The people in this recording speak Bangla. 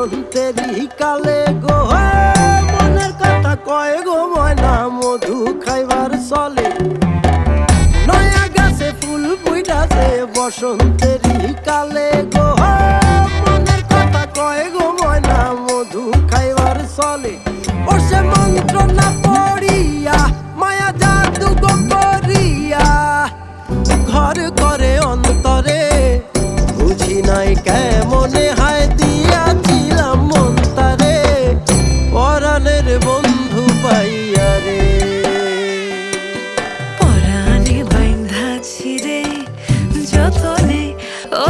বসন্তেরই কালে গো, মনের কথা কয় গো ময়না মধু খাইবার চলে। নয়া গাছে ফুল ফুইটাছে বসন্তেরই কালে গো, মনের কথা কয় গো ময়না মধু খাইবার চলে। ওসে মন্ত্র না পড়িয়া মায়া জাদু গো করিয়া ঘর করে অন্তরে, বুঝি নাই কেমনে হায় দিয়াছিলাম মন তারে পরাণের বন্ধু পাইয়া রে। পরাণে বাইন্ধা ছিরে যতনে ও